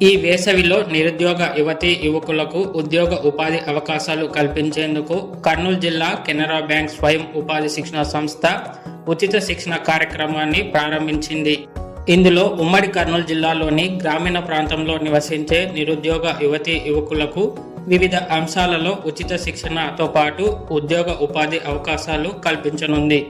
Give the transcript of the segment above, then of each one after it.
ఈ వేసవిలో నిరుద్యోగ యువకులకు ఉద్యోగ ఉపాధి అవకాశాలు కల్పించేందుకు కర్నూలు జిల్లా కెనరా బ్యాంక్ స్వయం ఉపాధి శిక్షణ సంస్థ ఉచిత శిక్షణ కార్యక్రమాన్ని ప్రారంభించింది. ఇందులో ఉమ్మడి కర్నూలు జిల్లాలోని గ్రామీణ ప్రాంతంలో నివసించే నిరుద్యోగ యువకులకు వివిధ అంశాలలో ఉచిత శిక్షణతో పాటు ఉద్యోగ ఉపాధి అవకాశాలు కల్పించనుంది.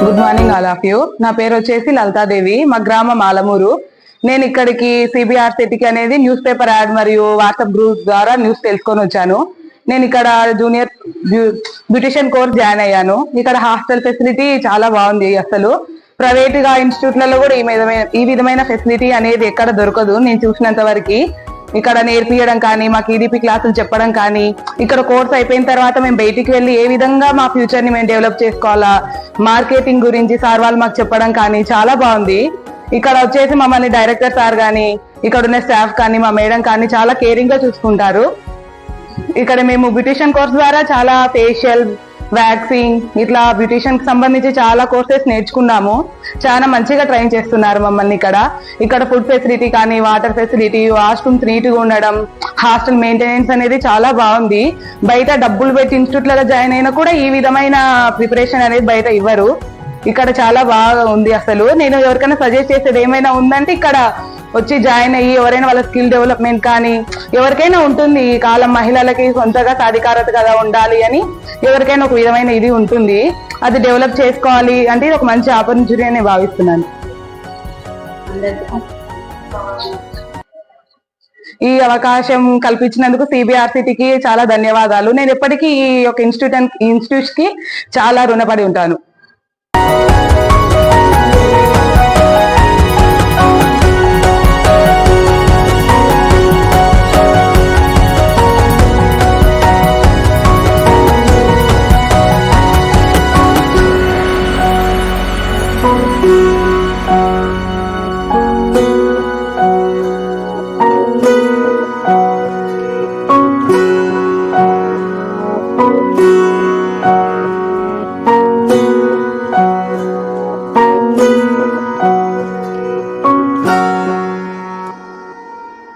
Good morning all of you. నా పేరు వచ్చేసి లలితాదేవి. మా గ్రామం ఆలమూరు. నేను ఇక్కడికి సిబిఆర్సిటీకి అనేది న్యూస్ పేపర్ యాడ్ మరియు వాట్సాప్ గ్రూప్ ద్వారా న్యూస్ తెలుసుకొని వచ్చాను. నేను ఇక్కడ జూనియర్ బ్యూటిషియన్ కోర్స్ జాయిన్ అయ్యాను. ఇక్కడ హాస్టల్ ఫెసిలిటీ చాలా బాగుంది. అసలు ప్రైవేట్ గా ఇన్స్టిట్యూట్లలో కూడా ఈ విధమైన ఫెసిలిటీ అనేది ఎక్కడ దొరకదు నేను చూసినంత వరకు. ఇక్కడ నేర్పియడం కానీ, మాకు ఈడీపీ క్లాసులు చెప్పడం కానీ, ఇక్కడ కోర్స్ అయిపోయిన తర్వాత మేము బయటికి వెళ్ళి ఏ విధంగా మా ఫ్యూచర్ ని మేము డెవలప్ చేసుకోవాలా, మార్కెటింగ్ గురించి సార్ వాళ్ళు మాకు చెప్పడం కానీ చాలా బాగుంది. ఇక్కడ వచ్చేసి మమ్మల్ని డైరెక్టర్ సార్ కానీ, ఇక్కడ ఉన్న స్టాఫ్ కానీ, మా మేడం కానీ చాలా కేరింగ్ గా చూసుకుంటారు. ఇక్కడ మేము బ్యూటిషియన్ కోర్స్ ద్వారా చాలా ఫేషియల్, వ్యాక్సింగ్ ఇట్లా బ్యూటిషియన్ కి సంబంధించి చాలా కోర్సెస్ నేర్చుకున్నాము. చాలా మంచిగా ట్రైన్ చేస్తున్నారు మమ్మల్ని. ఇక్కడ ఫుడ్ ఫెసిలిటీ కానీ, వాటర్ ఫెసిలిటీ, వాష్రూమ్స్ నీట్ గా ఉండడం, హాస్టల్ మెయింటెనెన్స్ అనేది చాలా బాగుంది. బయట డబ్బులు పెట్టి ఇన్స్టిట్యూట్లలో జాయిన్ అయినా కూడా ఈ విధమైన ప్రిపరేషన్ అనేది బయట ఇవ్వరు. ఇక్కడ చాలా బాగా ఉంది. అసలు నేను ఎవరికైనా సజెస్ట్ చేసేది ఏమైనా ఉందంటే ఇక్కడ వచ్చి జాయిన్ అయ్యి ఎవరైనా వాళ్ళ స్కిల్ డెవలప్మెంట్ కానీ, ఎవరికైనా ఉంటుంది ఈ కాలం మహిళలకి సొంతగా సాధికారత కదా ఉండాలి అని ఎవరికైనా ఒక విధమైన ఇది ఉంటుంది. అది డెవలప్ చేసుకోవాలి అంటే ఇది ఒక మంచి ఆపర్చునిటీ అని భావిస్తున్నాను. ఈ అవకాశం కల్పించినందుకు సిబిఆర్సిటీకి చాలా ధన్యవాదాలు. నేను ఎప్పటికీ ఈ యొక్క ఇన్స్టిట్యూట్ కి చాలా రుణపడి ఉంటాను.